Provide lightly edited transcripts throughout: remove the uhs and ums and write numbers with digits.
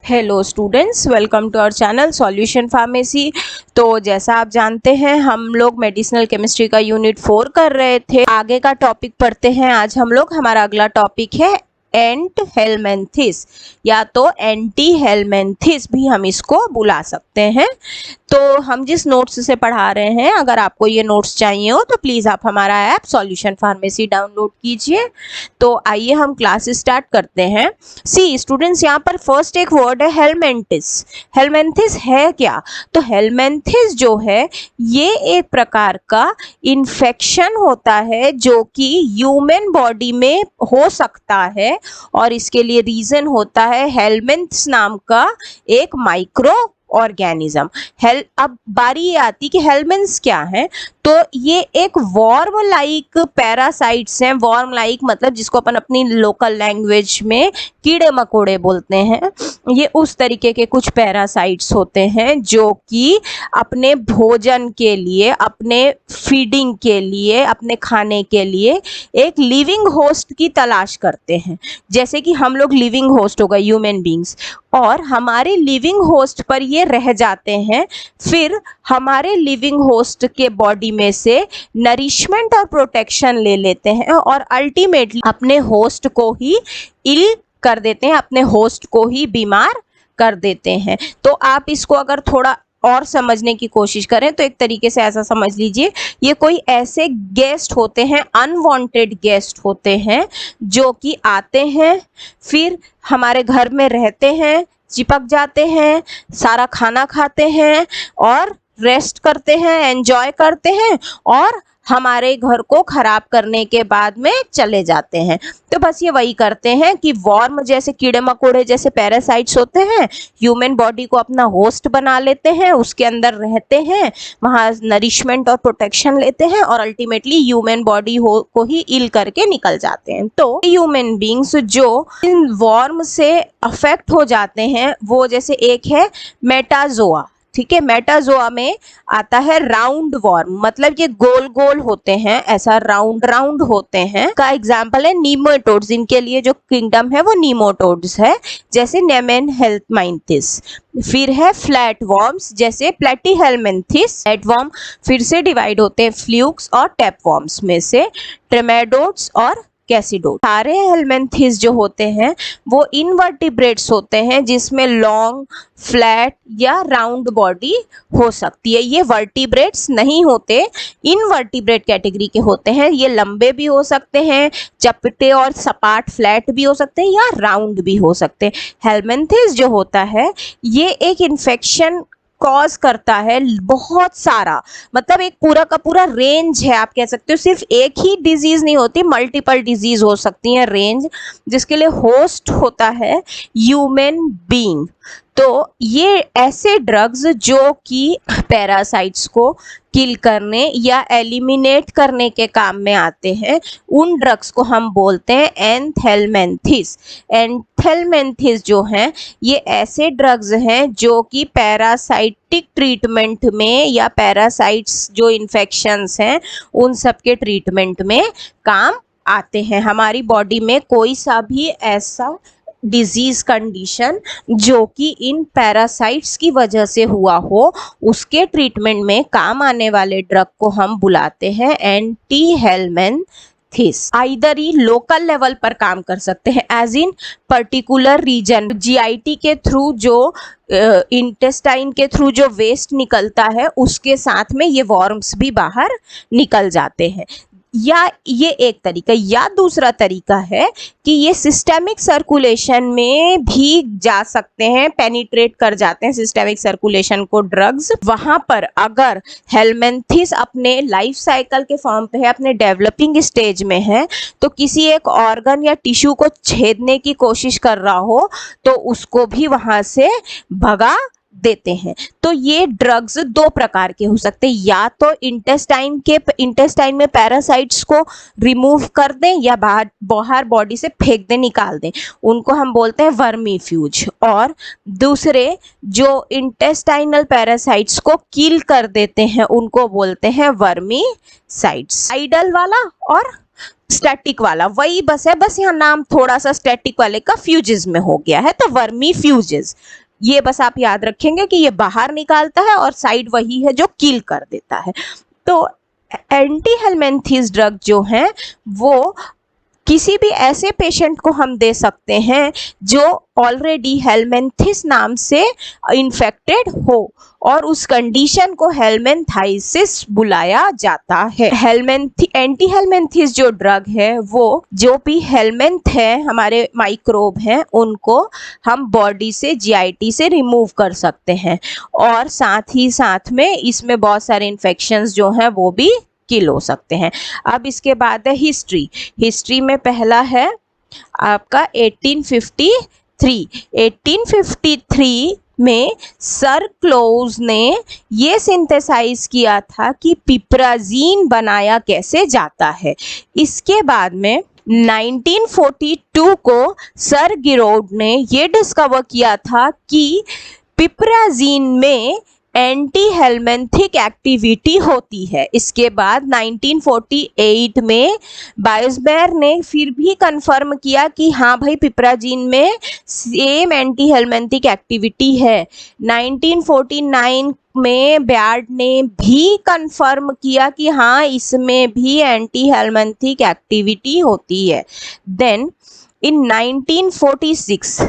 Hello students, welcome to our channel solution pharmacy. तो जैसा आप जानते हैं हम लोग मेडिसिनल केमिस्ट्री का यूनिट 4 कर रहे थे। आगे का टॉपिक पढ़ते हैं। आज हम लोग हमारा अगला टॉपिक है एंट हेलमेंथिस, या तो एंटी हेलमेंथिस भी हम इसको बुला सकते हैं। तो हम जिस नोट्स से पढ़ा रहे हैं, अगर आपको ये नोट्स चाहिए हो तो प्लीज़ आप हमारा ऐप सॉल्यूशन फार्मेसी डाउनलोड कीजिए। तो आइए हम क्लास स्टार्ट करते हैं। सी स्टूडेंट्स, यहाँ पर फर्स्ट एक वर्ड है हेलमेंथिस। हेलमेंथिस है क्या? तो हेलमेंथिस जो है ये एक प्रकार का इन्फेक्शन होता है जो कि ह्यूमन बॉडी में हो सकता है, और इसके लिए रीजन होता है हेलमेंथ्स नाम का एक माइक्रो ऑर्गेनिज्म। अब बारी ये आती कि हेलमेंथ्स क्या है। तो ये एक वॉर्म लाइक पैरासाइट्स हैं। वॉर्म लाइक मतलब जिसको अपन अपनी लोकल लैंग्वेज में कीड़े मकोड़े बोलते हैं। ये उस तरीके के कुछ पैरासाइट्स होते हैं जो कि अपने भोजन के लिए, अपने फीडिंग के लिए, अपने खाने के लिए एक लिविंग होस्ट की तलाश करते हैं। जैसे कि हम लोग लिविंग होस्ट हो गए ह्यूमन बींग्स, और हमारे लिविंग होस्ट पर ये रह जाते हैं। फिर हमारे लिविंग होस्ट के बॉडी में से नरिशमेंट और प्रोटेक्शन ले लेते हैं, और अल्टीमेटली अपने होस्ट को ही इल कर देते हैं, अपने होस्ट को ही बीमार कर देते हैं। तो आप इसको अगर थोड़ा और समझने की कोशिश करें तो एक तरीके से ऐसा समझ लीजिए, ये कोई ऐसे गेस्ट होते हैं, अनवांटेड गेस्ट होते हैं जो कि आते हैं, फिर हमारे घर में रहते हैं, चिपक जाते हैं, सारा खाना खाते हैं और रेस्ट करते हैं, एंजॉय करते हैं, और हमारे घर को खराब करने के बाद में चले जाते हैं। तो बस ये वही करते हैं कि वॉर्म जैसे कीड़े मकोड़े जैसे पैरासाइट्स होते हैं, ह्यूमन बॉडी को अपना होस्ट बना लेते हैं, उसके अंदर रहते हैं, वहाँ नरिशमेंट और प्रोटेक्शन लेते हैं, और अल्टीमेटली ह्यूमन बॉडी को ही इल करके निकल जाते हैं। तो ह्यूमन बींग्स जो इन वॉर्म से अफेक्ट हो जाते हैं, वो जैसे एक है मेटाजोआ। ठीक है, मेटाजोआ में आता है राउंड वॉर्म, मतलब ये गोल गोल होते हैं, ऐसा राउंड राउंड होते हैं। का एग्जांपल है नीमोटोड्स। इनके लिए जो किंगडम है वो नीमोटोड्स है, जैसे नेमेन हेलमेंथिस। फिर है फ्लैट वॉर्म्स, जैसे प्लेटीहेलमिन्थिस। फ्लैट वॉर्म फिर से डिवाइड होते हैं फ्लूक्स और टैप वॉर्म्स में से, ट्रेमेडोड्स और कैसिडोड। सारे हेलमेंथिस जो होते हैं वो इनवर्टिब्रेट्स होते हैं, जिसमें लॉन्ग, फ्लैट या राउंड बॉडी हो सकती है। ये वर्टिब्रेट्स नहीं होते, इनवर्टिब्रेट कैटेगरी के होते हैं। ये लंबे भी हो सकते हैं, चपटे और सपाट फ्लैट भी हो सकते हैं, या राउंड भी हो सकते हैं। हेलमेंथिस जो होता है ये एक इन्फेक्शन कॉज करता है, बहुत सारा, मतलब एक पूरा का पूरा रेंज है, आप कह सकते हो। सिर्फ एक ही डिजीज नहीं होती, मल्टीपल डिजीज हो सकती है, रेंज, जिसके लिए होस्ट होता है ह्यूमन बीइंग। तो ये ऐसे ड्रग्स जो कि पैरासाइट्स को किल करने या एलिमिनेट करने के काम में आते हैं, उन ड्रग्स को हम बोलते हैं एंथेलमेंथिस। एंथेलमेंथिस जो हैं ये ऐसे ड्रग्स हैं जो कि पैरासाइटिक ट्रीटमेंट में, या पैरासाइट्स जो इन्फेक्शंस हैं उन सब के ट्रीटमेंट में काम आते हैं। हमारी बॉडी में कोई सा भी ऐसा डिजीज कंडीशन जो कि इन पैरासाइट्स की वजह से हुआ हो, उसके ट्रीटमेंट में काम आने वाले ड्रग को हम बुलाते हैं एंटी हेलमेंथिस। आइदर ही लोकल लेवल पर काम कर सकते हैं, as in particular region, GIT के थ्रू जो इंटेस्टाइन के थ्रू जो वेस्ट निकलता है उसके साथ में ये वॉर्म्स भी बाहर निकल जाते हैं। या ये एक तरीका, या दूसरा तरीका है कि ये सिस्टेमिक सर्कुलेशन में भी जा सकते हैं, पेनिट्रेट कर जाते हैं सिस्टेमिक सर्कुलेशन को ड्रग्स। वहां पर अगर हेलमेंथिस अपने लाइफ साइकिल के फॉर्म पे है, अपने डेवलपिंग स्टेज में है, तो किसी एक ऑर्गन या टिश्यू को छेदने की कोशिश कर रहा हो तो उसको भी वहां से भगा देते हैं। तो ये ड्रग्स दो प्रकार के हो सकते हैं, या तो इंटेस्टाइन में पैरासाइट्स को रिमूव कर दें या बाहर बॉडी से फेंक दें, निकाल दें, उनको हम बोलते हैं वर्मीफ्यूज। और दूसरे जो इंटेस्टाइनल पैरासाइट्स को किल कर देते हैं उनको बोलते हैं वर्मीसाइट्स। आइडल वाला और स्टैटिक वाला वही बस है, बस यहाँ नाम थोड़ा सा स्टैटिक वाले का फ्यूजेस में हो गया है, तो वर्मी फ्यूजेस। ये बस आप याद रखेंगे कि ये बाहर निकालता है और साइड वही है जो किल कर देता है। तो एंटी हेलमिंथेस ड्रग जो है वो किसी भी ऐसे पेशेंट को हम दे सकते हैं जो ऑलरेडी हेलमिंथेस नाम से इन्फेक्टेड हो और उस कंडीशन को हेलमिंथाइसिस बुलाया जाता है। एंटी हेलमिंथेस जो ड्रग है वो जो भी हेलमिंथ है हमारे माइक्रोब हैं उनको हम बॉडी से जीआईटी से रिमूव कर सकते हैं और साथ ही साथ में इसमें बहुत सारे इन्फेक्शंस जो हैं वो भी किल हो सकते हैं। अब इसके बाद है हिस्ट्री में पहला है आपका 1853 में सर क्लोज ने ये सिंथेसाइज किया था कि पिपराजीन बनाया कैसे जाता है। इसके बाद में 1942 को सर गिरोड ने ये डिस्कवर किया था कि पिपराजीन में एंटी हेलमिंथिक एक्टिविटी होती है। इसके बाद 1948 में बायोस्बेर ने फिर भी कंफर्म किया कि हाँ भाई पिपराजीन में सेम एंटी हेलमिंथिक एक्टिविटी है। 1949 में ब्यार्ड ने भी कंफर्म किया कि हाँ इसमें भी एंटी हेलमिंथिक एक्टिविटी होती है। देन इन 1946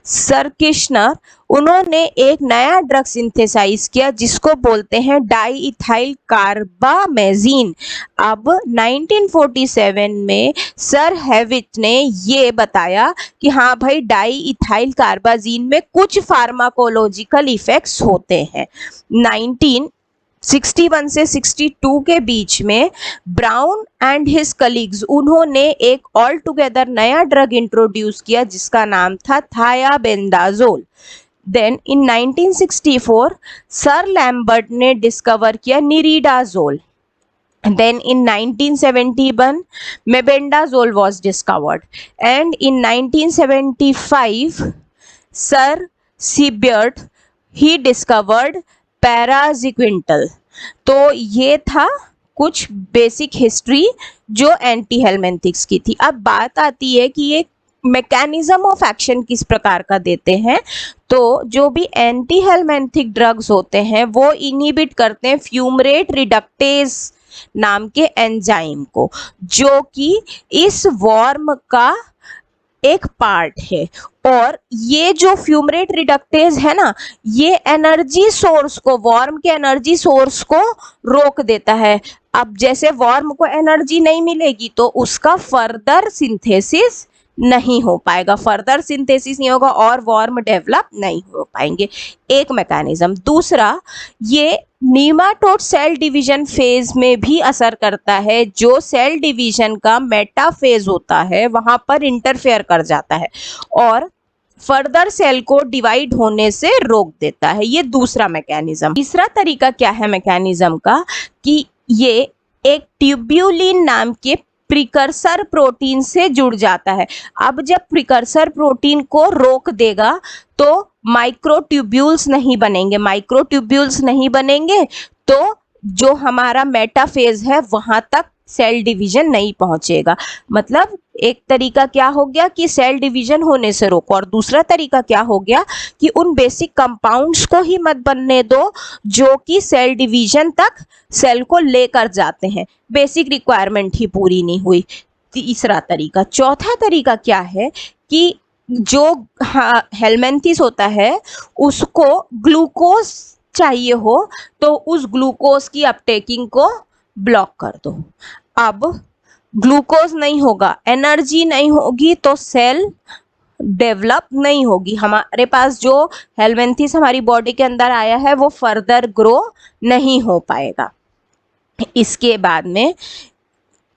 सर किशनर उन्होंने एक नया ड्रग सिंथेसाइज किया जिसको बोलते हैं डाईइथाइल कार्बामेजीन। अब 1947 में सर हेविट ने ये बताया कि हाँ भाई डाईइथाइल कार्बाजीन में कुछ फार्माकोलॉजिकल इफेक्ट्स होते हैं। 1961 से 62 के बीच में ब्राउन एंड हिज कलीग्स उन्होंने एक ऑल टुगेदर नया ड्रग इंट्रोड्यूस किया जिसका नाम था थायाबेंडाजोल। देन इन 1964 सर लैम्बर्ट ने डिस्कवर किया निरिडाजोल। Then in 1971 mebendazole was discovered and in 1975 Sir Seibert he discovered paraziquintal। तो ये था कुछ बेसिक हिस्ट्री जो एंटी हेलमिंथिक्स की थी। अब बात आती है कि ये मैकेनिज्म ऑफ एक्शन किस प्रकार का देते हैं। तो जो भी एंटी हेलमिंथिक ड्रग्स होते हैं वो इनहिबिट करते हैं फ्यूमरेट रिडक्टेज नाम के एंजाइम को जो कि इस वॉर्म का एक पार्ट है। और ये जो फ्यूमरेट रिडक्टेज है ना ये एनर्जी सोर्स को वॉर्म के एनर्जी सोर्स को रोक देता है। अब जैसे वॉर्म को एनर्जी नहीं मिलेगी तो उसका फर्दर सिंथेसिस नहीं हो पाएगा, फर्दर सिंथेसिस नहीं होगा और वॉर्म डेवलप नहीं हो पाएंगे। एक मैकेनिज्म। दूसरा ये नीमाटोड सेल डिवीजन फेज में भी असर करता है। जो सेल डिवीजन का मेटा फेज होता है वहां पर इंटरफेयर कर जाता है और फर्दर सेल को डिवाइड होने से रोक देता है। ये दूसरा मैकेनिज्म। तीसरा तरीका क्या है मैकेनिज्म का कि ये एक ट्यूब्यूलिन नाम के प्रिकर्सर प्रोटीन से जुड़ जाता है। अब जब प्रिकर्सर प्रोटीन को रोक देगा तो माइक्रोट्यूब्यूल्स नहीं बनेंगे, माइक्रोट्यूब्यूल्स नहीं बनेंगे तो जो हमारा मेटाफेज है वहां तक सेल डिवीजन नहीं पहुंचेगा। मतलब एक तरीका क्या हो गया कि सेल डिवीजन होने से रोको और दूसरा तरीका क्या हो गया कि उन बेसिक कंपाउंड्स को ही मत बनने दो जो कि सेल डिवीजन तक सेल को लेकर जाते हैं, बेसिक रिक्वायरमेंट ही पूरी नहीं हुई। तीसरा तरीका। चौथा तरीका क्या है कि जो हेलमिंथिस होता है उसको ग्लूकोज चाहिए हो तो उस ग्लूकोज की अपटेकिंग को ब्लॉक कर दो। अब ग्लूकोज नहीं होगा, एनर्जी नहीं होगी तो सेल डेवलप नहीं होगी। हमारे पास जो हेलमिंथिस हमारी बॉडी के अंदर आया है वो फर्दर ग्रो नहीं हो पाएगा। इसके बाद में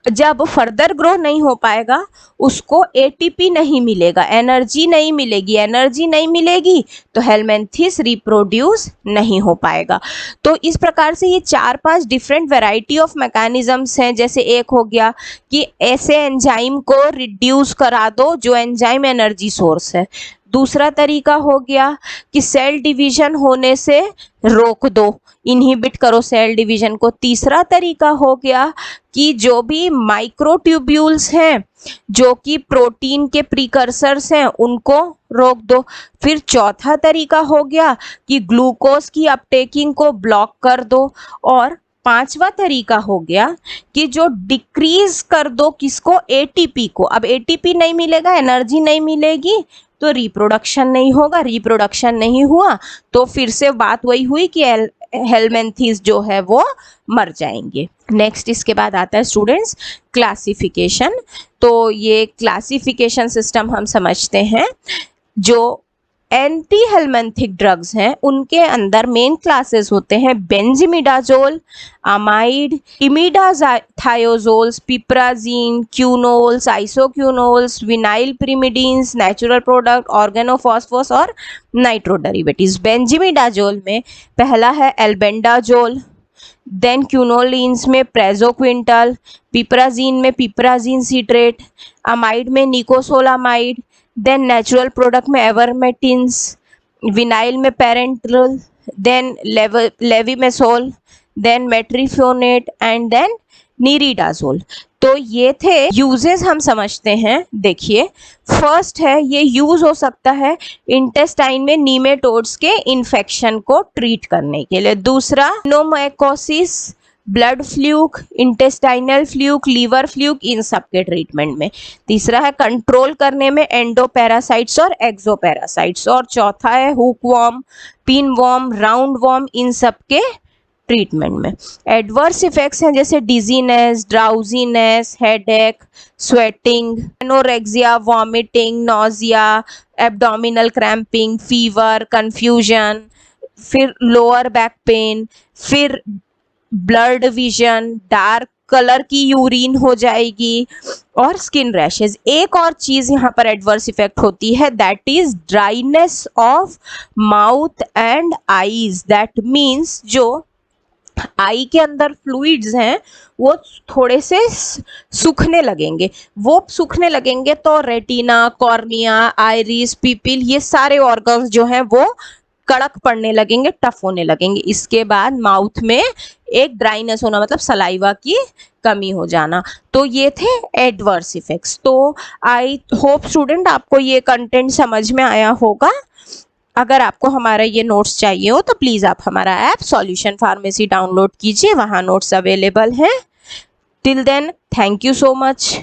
जब फर्दर ग्रो नहीं हो पाएगा उसको एटीपी नहीं मिलेगा, एनर्जी नहीं मिलेगी, एनर्जी नहीं मिलेगी तो हेलमिंथिस रिप्रोड्यूस नहीं हो पाएगा। तो इस प्रकार से ये 4-5 डिफरेंट वैरायटी ऑफ मैकेनिज्म्स हैं। जैसे एक हो गया कि ऐसे एंजाइम को रिड्यूस करा दो जो एंजाइम एनर्जी सोर्स है। दूसरा तरीका हो गया कि सेल डिवीजन होने से रोक दो, इनहिबिट करो सेल डिवीजन को। तीसरा तरीका हो गया कि जो भी माइक्रोट्यूब्यूल्स हैं जो कि प्रोटीन के प्रीकर्सर्स हैं उनको रोक दो। फिर चौथा तरीका हो गया कि ग्लूकोज की अपटेकिंग को ब्लॉक कर दो। और पांचवा तरीका हो गया कि जो डिक्रीज कर दो किसको, एटीपी को। अब एटीपी नहीं मिलेगा, एनर्जी नहीं मिलेगी तो रिप्रोडक्शन नहीं होगा, रिप्रोडक्शन नहीं हुआ तो फिर से बात वही हुई कि हेलमिंथेस जो है वो मर जाएंगे। नेक्स्ट इसके बाद आता है स्टूडेंट्स क्लासिफिकेशन। तो ये क्लासिफिकेशन सिस्टम हम समझते हैं। जो एंटी हेलमिंथिक ड्रग्स हैं उनके अंदर मेन क्लासेस होते हैं benzimidazole, amide, imidazothiazoles, piperazine, quinolines, isoquinolines, vinyl pyrimidines, natural product, organophosphorus और नाइट्रो डेरिवेटिव्स। बेंजीमिडाजोल में पहला है एल्बेंडाजोल, देन क्यूनोलिन्स में प्रेजोक्विंटल, पिप्राजीन में पिप्राजीन सिट्रेट, अमाइड में निकोसोलामाइड, देन नेचुरल प्रोडक्ट में एवर्मेटिन्स, विनाइल में parenteral, then levamisole, then metrifonate and then niridazole. तो ये थे यूजेस हम समझते हैं। देखिए फर्स्ट है ये यूज हो सकता है इंटेस्टाइन में नीमेटोड्स के इन्फेक्शन को ट्रीट करने के लिए। दूसरा नोमैकोसिस, blood fluke, intestinal fluke, liver fluke, इन सब के ट्रीटमेंट में। तीसरा है कंट्रोल करने में एंडोपैरासाइट्स और एक्सोपैरासाइट्स। और चौथा है hookworm, pinworm, roundworm, इन सब के ट्रीटमेंट में। एडवर्स इफेक्ट्स हैं जैसे dizziness, drowsiness, headache, sweating, anorexia, vomiting, nausea, abdominal cramping, fever, confusion, फिर लोअर बैक पेन, फिर ब्लड विजन, डार्क कलर की यूरिन हो जाएगी और स्किन रैशेज। एक और चीज यहाँ पर एडवर्स इफेक्ट होती है that is dryness of mouth and eyes. That means जो आई के अंदर फ्लूइड्स हैं वो थोड़े से सूखने लगेंगे। वो सूखने लगेंगे तो रेटिना, कॉर्निया, आइरिस, पिपिल, ये सारे ऑर्गन्स जो हैं वो कड़क पड़ने लगेंगे, टफ होने लगेंगे। इसके बाद माउथ में एक ड्राइनेस होना मतलब सलाइवा की कमी हो जाना। तो ये थे एडवर्स इफेक्ट्स। तो आई होप स्टूडेंट आपको ये कंटेंट समझ में आया होगा। अगर आपको हमारा ये नोट्स चाहिए हो तो प्लीज़ आप हमारा ऐप सॉल्यूशन फार्मेसी डाउनलोड कीजिए, वहाँ नोट्स अवेलेबल हैं। Till then thank you so much.